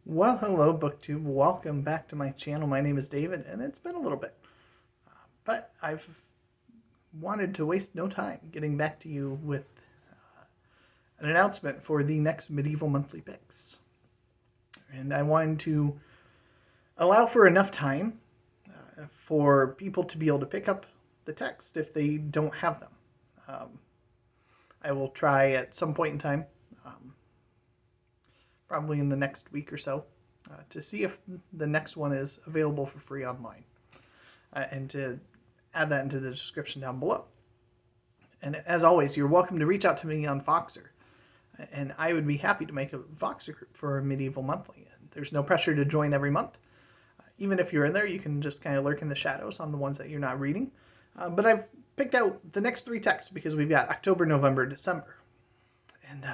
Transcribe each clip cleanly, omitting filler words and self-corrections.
Well, hello, BookTube. Welcome back to my channel. My name is David, and it's been a little bit. But I've wanted to waste no time getting back to you with an announcement for the next Medieval Monthly Picks. And I wanted to allow for enough time for people to be able to pick up the text if they don't have them. I will try at some point in time, probably in the next week or so, to see if the next one is available for free online, and to add that into the description down below. And as always, you're welcome to reach out to me on Voxer, and I would be happy to make a Voxer group for a Medieval Monthly. There's no pressure to join every month. Even if you're in there, you can just kind of lurk in the shadows on the ones that you're not reading. But I've picked out the next three texts because we've got October, November, December. And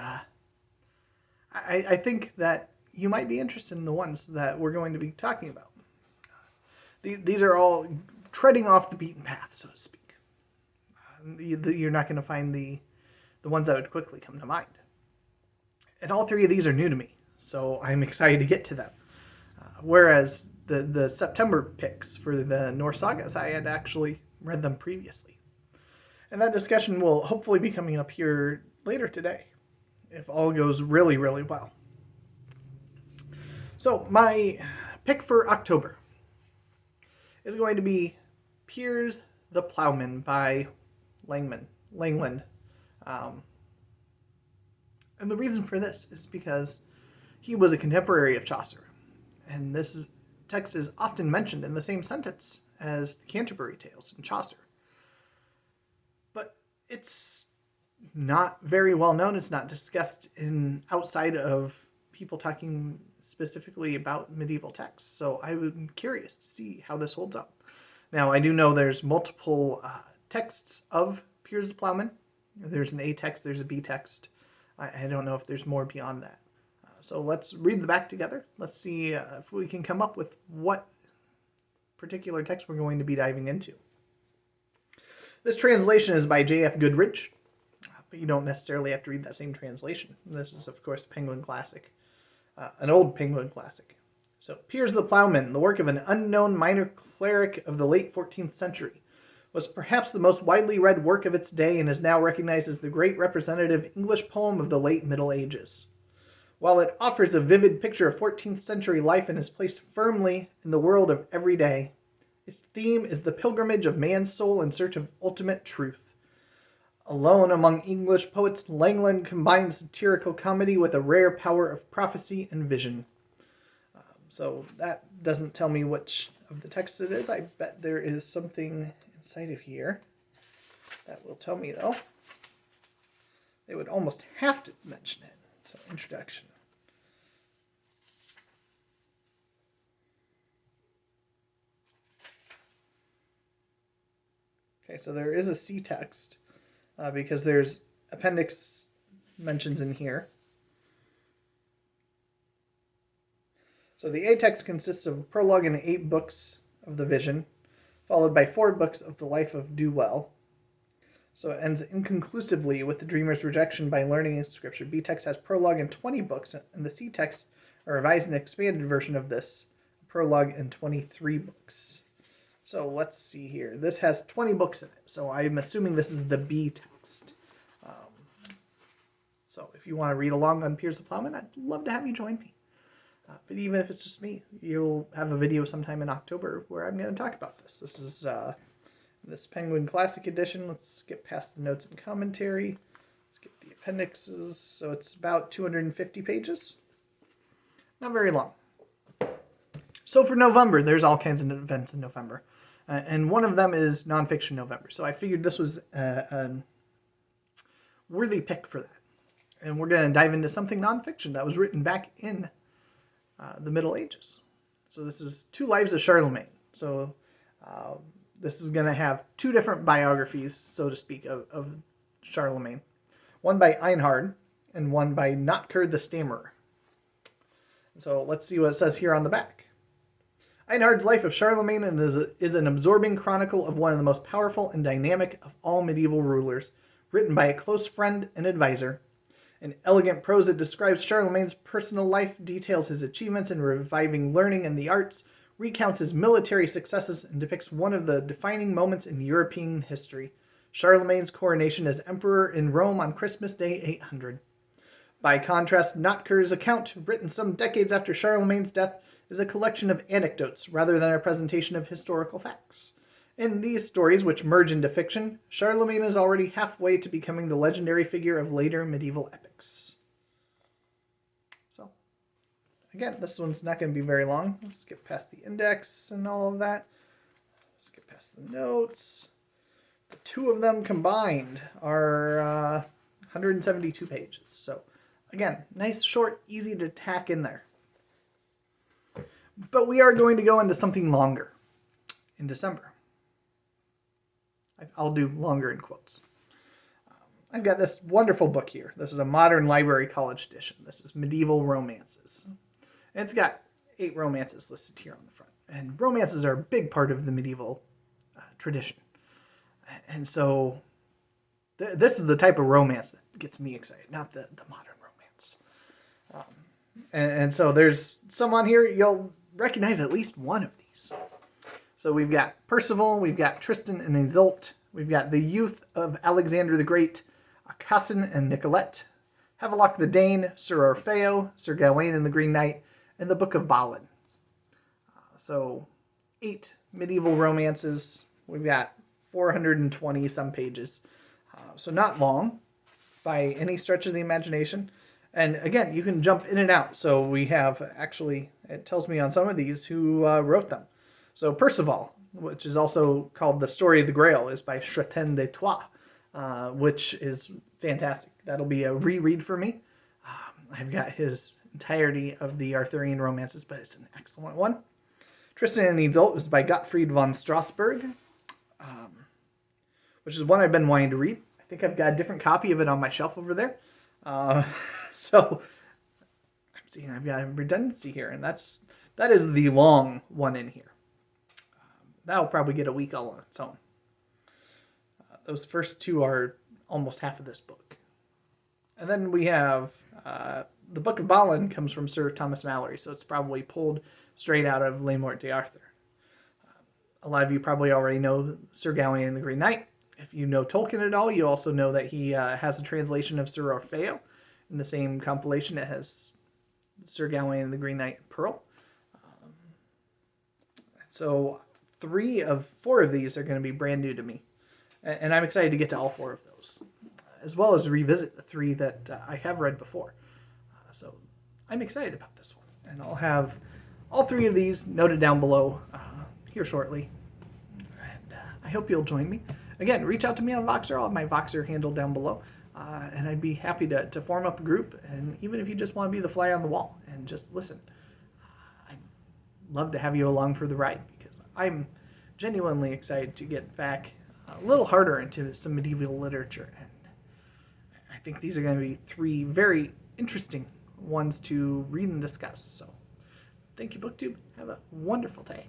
I think that you might be interested in the ones that we're going to be talking about. These are all treading off the beaten path, so to speak. You're not going to find the ones that would quickly come to mind. And all three of these are new to me, so I'm excited to get to them. Whereas the September picks for the Norse sagas, I had actually read them previously. And that discussion will hopefully be coming up here later today, if all goes really, really well. So my pick for October is going to be Piers the Ploughman by Landland. And the reason for this is because he was a contemporary of Chaucer. And this text is often mentioned in the same sentence as the Canterbury Tales in Chaucer. But it's not very well known. It's not discussed outside of people talking specifically about medieval texts. So I'm curious to see how this holds up. Now, I do know there's multiple texts of Piers the Plowman. There's an A text, there's a B text. I don't know if there's more beyond that. So let's read the back together. Let's see if we can come up with what particular text we're going to be diving into. This translation is by J.F. Goodrich, but you don't necessarily have to read that same translation. This is, of course, Penguin Classic, an old Penguin Classic. So, Piers the Plowman, the work of an unknown minor cleric of the late 14th century, was perhaps the most widely read work of its day and is now recognized as the great representative English poem of the late Middle Ages. While it offers a vivid picture of 14th century life and is placed firmly in the world of every day, its theme is the pilgrimage of man's soul in search of ultimate truth. Alone among English poets, Landland combines satirical comedy with a rare power of prophecy and vision. So that doesn't tell me which of the texts it is. I bet there is something inside of here that will tell me, though. They would almost have to mention it. So, introduction. Okay, so there is a C text because there's appendix mentions in here. So the A text consists of a prologue and 8 books of the vision, followed by 4 books of the life of Do-Well. So it ends inconclusively with the dreamer's rejection by learning in Scripture. B text has prologue and 20 books, and the C text, a revised and expanded version of this, prologue and 23 books. So let's see here. This has 20 books in it, so I'm assuming this is the B text. So if you want to read along on Piers the Plowman, I'd love to have you join me. But even if it's just me, you'll have a video sometime in October where I'm going to talk about this. This is this Penguin Classic Edition. Let's skip past the notes and commentary. Skip the appendixes. So it's about 250 pages. Not very long. So for November, there's all kinds of events in November. And one of them is nonfiction November. So I figured this was a worthy pick for that. And we're going to dive into something nonfiction that was written back in the Middle Ages. So this is 2 Lives of Charlemagne. So this is going to have 2 different biographies, so to speak, of Charlemagne. One by Einhard and one by Notker the Stammerer. So let's see what it says here on the back. Einhard's Life of Charlemagne is an absorbing chronicle of one of the most powerful and dynamic of all medieval rulers, written by a close friend and advisor, In elegant prose, it describes Charlemagne's personal life, details his achievements in reviving learning and the arts, recounts his military successes, and depicts one of the defining moments in European history, Charlemagne's coronation as emperor in Rome on Christmas Day 800. By contrast, Notker's account, written some decades after Charlemagne's death, is a collection of anecdotes rather than a presentation of historical facts. In these stories, which merge into fiction, Charlemagne is already halfway to becoming the legendary figure of later medieval epics. So, again, this one's not going to be very long. Let's skip past the index and all of that. Skip past the notes. The two of them combined are 172 pages. So, again, nice, short, easy to tack in there. But we are going to go into something longer in December. I'll do longer in quotes. I've got this wonderful book here. This is a Modern Library College edition. This is Medieval Romances. And it's got 8 romances listed here on the front. And romances are a big part of the medieval tradition. And so this is the type of romance that gets me excited, not the modern romance. And so there's some on here, you'll recognize at least one of these. So we've got Percival, we've got Tristan and Isolt, we've got the youth of Alexander the Great, Aucassin and Nicolete, Havelok the Dane, Sir Orfeo, Sir Gawain and the Green Knight, and the Book of Balin. So 8 medieval romances. We've got 420 some pages. So not long by any stretch of the imagination. And again, you can jump in and out. So we have, actually, it tells me on some of these who wrote them. So Percival, which is also called The Story of the Grail, is by Chretien de Troyes, which is fantastic. That'll be a reread for me. I've got his entirety of the Arthurian romances, but it's an excellent one. Tristan and Isolt is by Gottfreid von Strassburg, which is one I've been wanting to read. I think I've got a different copy of it on my shelf over there. So I'm seeing I've got a redundancy here, and that is the long one in here. That'll probably get a week all on its own. Those first 2 are almost half of this book. And then we have the Book of Balin comes from Sir Thomas Mallory, so it's probably pulled straight out of Le Morte d'Arthur. A lot of you probably already know Sir Gawain and the Green Knight. If you know Tolkien at all, you also know that he has a translation of Sir Orfeo in the same compilation that has Sir Gawain and the Green Knight and Pearl. So 3 of 4 of these are going to be brand new to me. And I'm excited to get to all 4 of those, as well as revisit the 3 that I have read before. So I'm excited about this one. And I'll have all 3 of these noted down below here shortly. And I hope you'll join me. Again, reach out to me on Voxer. I'll have my Voxer handle down below. And I'd be happy to form up a group. And even if you just want to be the fly on the wall and just listen, I'd love to have you along for the ride, because I'm genuinely excited to get back a little harder into some medieval literature. And I think these are going to be 3 very interesting ones to read and discuss. So thank you, BookTube. Have a wonderful day.